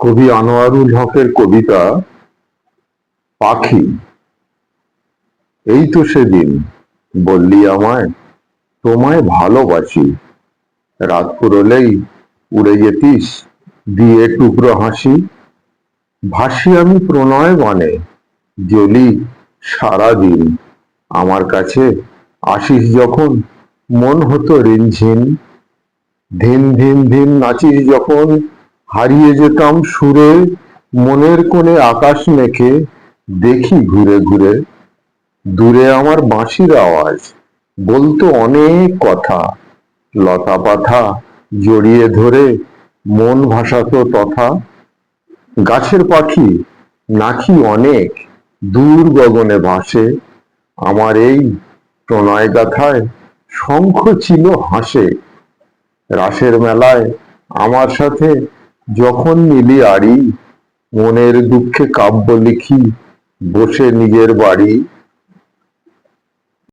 কবি আনোয়ারুল হকের কবিতা পাখি। এই তো সেদিন বললি আমায় তোমায় ভালোবাসি, রাত ফুরোলেই উড়ে যেতিস দিয়ে টুকরো হাসি। ভাসি আমি প্রণয় বনে, জ্বলি সারাদিন, আমার কাছে আসিস যখন মন হতো রিনঝিন। ধিন ধিন ধিন নাচিস যখন হারিয়ে যেতাম সুরে, মনের কোণে আকাশ মেখে দেখি ঘুরে ঘুরে। দূরে আমার বাঁশির আওয়াজ বলতো অনেক কথা, লতা পাতা জড়িয়ে ধরে মন ভাসাতো তথা। গাছের পাখি নাকি অনেক দূর গগনে ভাসে, আমার এই প্রণয় গাথায় শঙ্খ ছিল হাসে। রাসের মেলায় আমার সাথে যখন নিলি আড়ি, মনের দুঃখে কাব্য লিখি বসে নিজের বাড়ি।